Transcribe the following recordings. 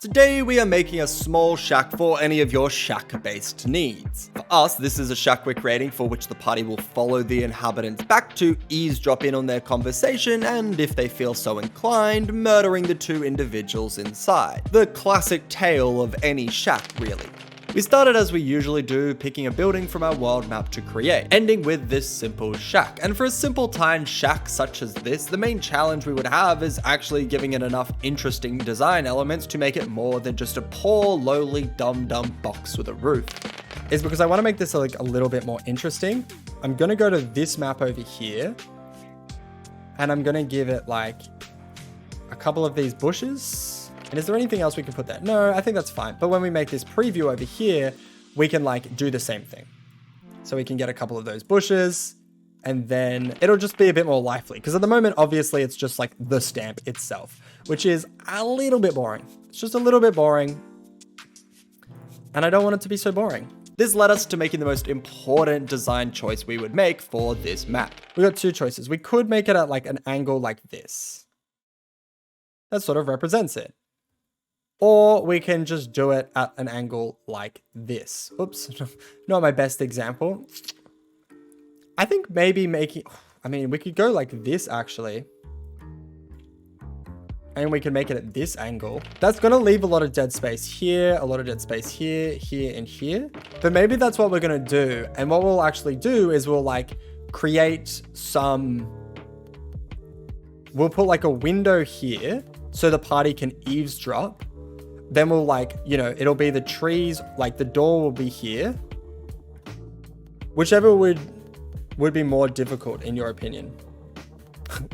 Today we are making a small shack for any of your shack-based needs. For us, this is a shack we're creating for which the party will follow the inhabitants back to eavesdrop in on their conversation and, if they feel so inclined, murdering the two individuals inside. The classic tale of any shack, really. We started as we usually do, picking a building from our world map to create, ending with this simple shack. And for a simple timed shack such as this, the main challenge we would have is actually giving it enough interesting design elements to make it more than just a poor, lowly, dumb box with a roof. Is because I want to make this like a little bit more interesting. I'm going to go to this map over here, and I'm going to give it like a couple of these bushes. And is there anything else we can put there? No, I think that's fine. But when we make this preview over here, we can like do the same thing. So we can get a couple of those bushes and then it'll just be a bit more lively. Because at the moment, obviously, it's just like the stamp itself, which is a little bit boring. It's just a little bit boring. And I don't want it to be so boring. This led us to making the most important design choice we would make for this map. We got two choices. We could make it at like an angle like this. That sort of represents it. Or we can just do it at an angle like this. Oops, not my best example. I think maybe we could go like this actually. And we can make it at this angle. That's gonna leave a lot of dead space here, a lot of dead space here, here, and here. But maybe that's what we're gonna do. And what we'll actually do is we'll like create we'll put like a window here so the party can eavesdrop. Then we'll like, it'll be the trees, like the door will be here. Whichever would be more difficult in your opinion.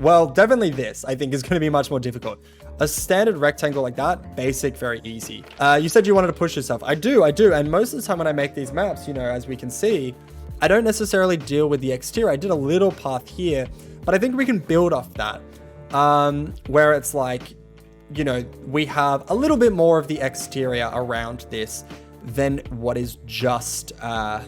Well, definitely this, I think is going to be much more difficult. A standard rectangle like that, basic, very easy. You said you wanted to push yourself. I do. And most of the time when I make these maps, as we can see, I don't necessarily deal with the exterior. I did a little path here, but I think we can build off that. Where it's like, we have a little bit more of the exterior around this than what is just the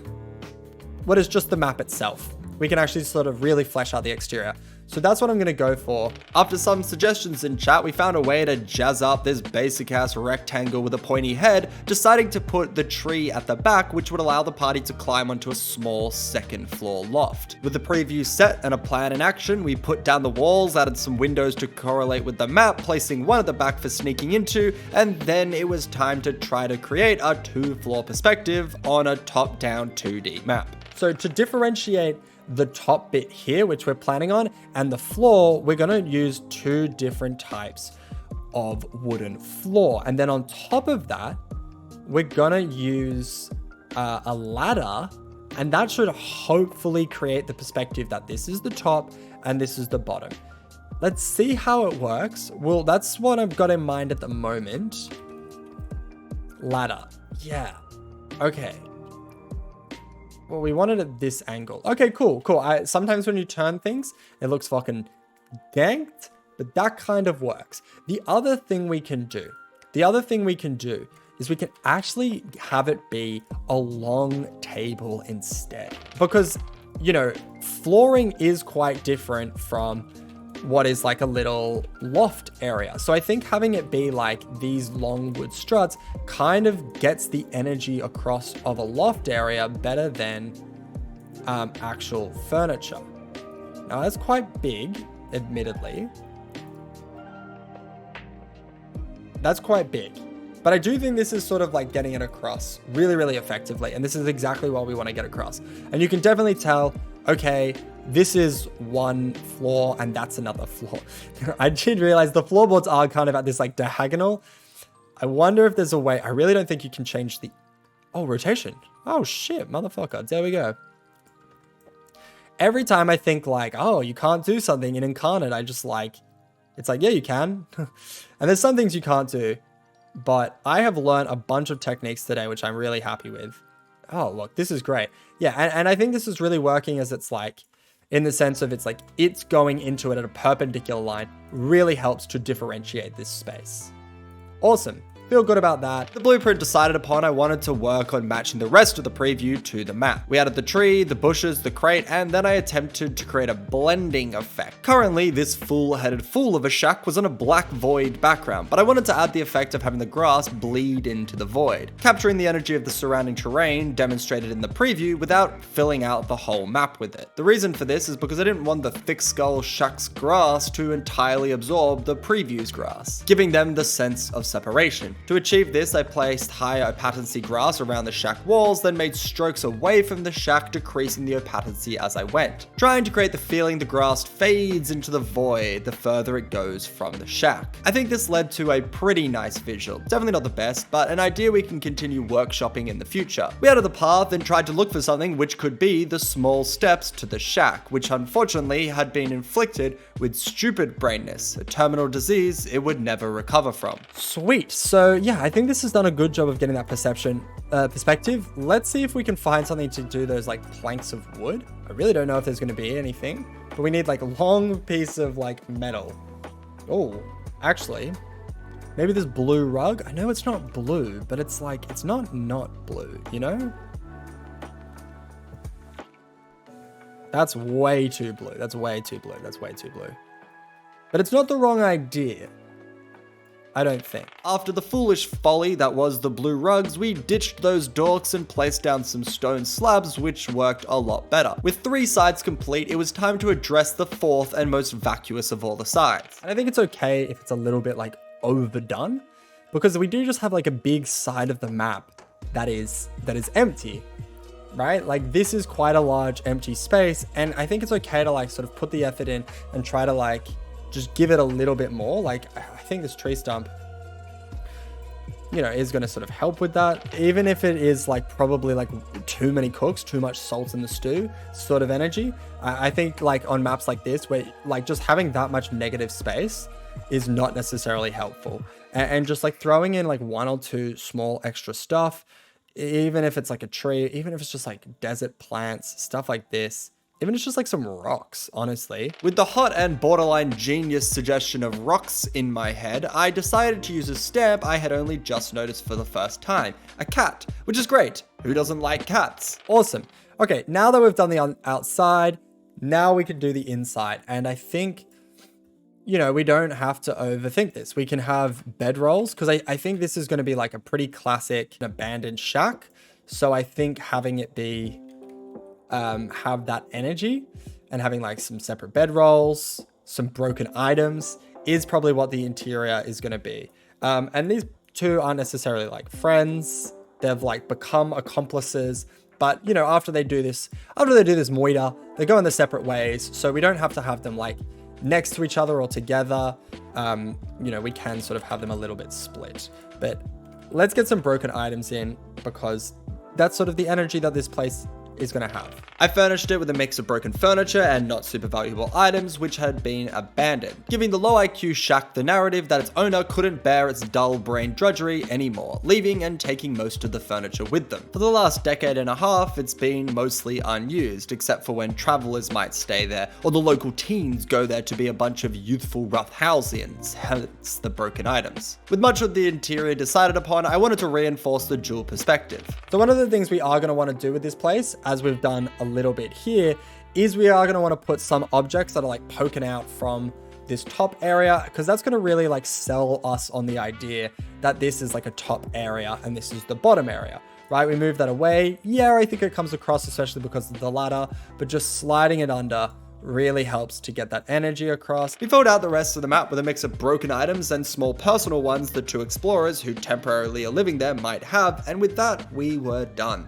map itself. We can actually sort of really flesh out the exterior. So that's what I'm going to go for. After some suggestions in chat, we found a way to jazz up this basic ass rectangle with a pointy head, deciding to put the tree at the back, which would allow the party to climb onto a small second floor loft. With the preview set and a plan in action, we put down the walls, added some windows to correlate with the map, placing one at the back for sneaking into, and then it was time to try to create a 2-floor perspective on a top-down 2D map. So to differentiate the top bit here, which we're planning on, and the floor, we're going to use two different types of wooden floor. And then on top of that, we're going to use a ladder, and that should hopefully create the perspective that this is the top and this is the bottom. Let's see how it works. Well, that's what I've got in mind at the moment. Ladder. Yeah. Okay. Well, we wanted it at this angle. Okay, cool. Sometimes when you turn things, it looks fucking ganked, but that kind of works. The other thing we can do is we can actually have it be a long table instead. Because, flooring is quite different from what is like a little loft area. So I think having it be like these long wood struts kind of gets the energy across of a loft area better than actual furniture. Now that's quite big, admittedly. That's quite big. But I do think this is sort of like getting it across really, really effectively. And this is exactly what we want to get across. And you can definitely tell, okay, this is one floor and that's another floor. I did realize the floorboards are kind of at this like diagonal. I wonder if there's a way. I really don't think you can change the rotation. Oh shit, motherfucker. There we go. Every time I think like, oh, you can't do something in Inkarnate, I just like, it's like, yeah, you can. And there's some things you can't do, but I have learned a bunch of techniques today, which I'm really happy with. Oh, look, this is great. Yeah, and I think this is really working as it's like, in the sense of it's like, it's going into it at a perpendicular line really helps to differentiate this space. Awesome. Feel good about that. The blueprint decided upon, I wanted to work on matching the rest of the preview to the map. We added the tree, the bushes, the crate, and then I attempted to create a blending effect. Currently, this full-headed fool of a shack was on a black void background, but I wanted to add the effect of having the grass bleed into the void, capturing the energy of the surrounding terrain demonstrated in the preview without filling out the whole map with it. The reason for this is because I didn't want the thick skull shack's grass to entirely absorb the preview's grass, giving them the sense of separation. To achieve this, I placed higher opatency grass around the shack walls, then made strokes away from the shack, decreasing the opatency as I went, trying to create the feeling the grass fades into the void the further it goes from the shack. I think this led to a pretty nice visual. Definitely not the best, but an idea we can continue workshopping in the future. We added the path and tried to look for something which could be the small steps to the shack, which unfortunately had been inflicted with stupid brainness, a terminal disease it would never recover from. Sweet. So yeah, I think this has done a good job of getting that perspective. Let's see if we can find something to do those like planks of wood. I really don't know if there's going to be anything, but we need like a long piece of like metal. Oh, actually, maybe this blue rug. I know it's not blue, but it's like, it's not blue, you know? That's way too blue. That's way too blue. That's way too blue. But it's not the wrong idea, I don't think. After the foolish folly that was the blue rugs, we ditched those dorks and placed down some stone slabs, which worked a lot better. With 3 sides complete, it was time to address the 4th and most vacuous of all the sides. And I think it's okay if it's a little bit like overdone, because we do just have like a big side of the map that is empty, right? Like this is quite a large empty space, and I think it's okay to like sort of put the effort in and try to like just give it a little bit more. Like I think this tree stump, you know, is going to sort of help with that, even if it is like probably like too many cooks, too much salt in the stew sort of energy. I think like on maps like this, where like just having that much negative space is not necessarily helpful, and just like throwing in like 1 or 2 small extra stuff, even if it's like a tree, even if it's just like desert plants, stuff like this, even if it's just like some rocks, honestly. With the hot and borderline genius suggestion of rocks in my head, I decided to use a stamp I had only just noticed for the first time, a cat, which is great. Who doesn't like cats? Awesome. Okay, now that we've done the outside, now we can do the inside. And I think, you know, we don't have to overthink this. We can have bedrolls, because I think this is going to be like a pretty classic abandoned shack. So I think having it be have that energy and having like some separate bedrolls, some broken items is probably what the interior is going to be. And these 2 aren't necessarily like friends. They've like become accomplices, but you know, after they do this moita, they go in their separate ways. So we don't have to have them like next to each other or together. You know, we can sort of have them a little bit split, but let's get some broken items in, because that's sort of the energy that this place is going to have. I furnished it with a mix of broken furniture and not super valuable items which had been abandoned, giving the low IQ shack the narrative that its owner couldn't bear its dull brain drudgery anymore, leaving and taking most of the furniture with them. For the last decade and a half, it's been mostly unused, except for when travelers might stay there, or the local teens go there to be a bunch of youthful roughhouseians, hence the broken items. With much of the interior decided upon, I wanted to reinforce the dual perspective. So one of the things we are going to want to do with this place, as we've done a little bit here, is we are going to want to put some objects that are like poking out from this top area, because that's going to really like sell us on the idea that this is like a top area and this is the bottom area, right? We move that away. Yeah, I think it comes across, especially because of the ladder, but just sliding it under really helps to get that energy across. We filled out the rest of the map with a mix of broken items and small personal ones the 2 explorers who temporarily are living there might have, and with that, we were done.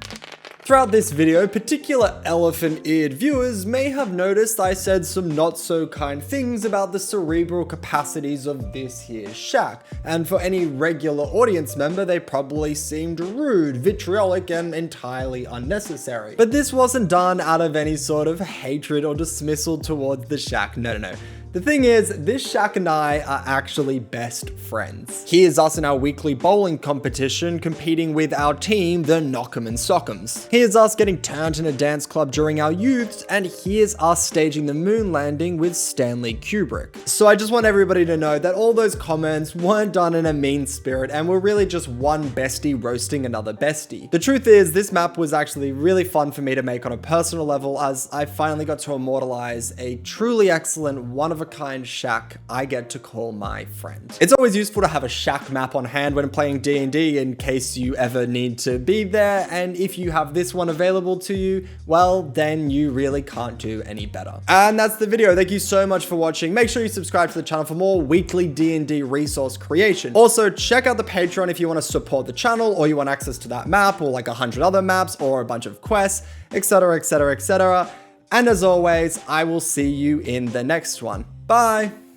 Throughout this video, particular elephant-eared viewers may have noticed I said some not so kind things about the cerebral capacities of this here shack, and for any regular audience member, they probably seemed rude, vitriolic, and entirely unnecessary. But this wasn't done out of any sort of hatred or dismissal towards the shack. No. The thing is, this Shack and I are actually best friends. Here's us in our weekly bowling competition competing with our team, the Knock'em and Sock'ems. Here's us getting turned in a dance club during our youths, and here's us staging the moon landing with Stanley Kubrick. So I just want everybody to know that all those comments weren't done in a mean spirit and were really just one bestie roasting another bestie. The truth is, this map was actually really fun for me to make on a personal level, as I finally got to immortalize a truly excellent, one-of-a-kind shack I get to call my friend. It's always useful to have a shack map on hand when playing D&D in case you ever need to be there, and if you have this one available to you, well, then you really can't do any better. And that's the video. Thank you so much for watching. Make sure you subscribe to the channel for more weekly D&D resource creation. Also, check out the Patreon if you want to support the channel, or you want access to that map, or like 100 other maps, or a bunch of quests, etc, etc, etc. And as always, I will see you in the next one. Bye!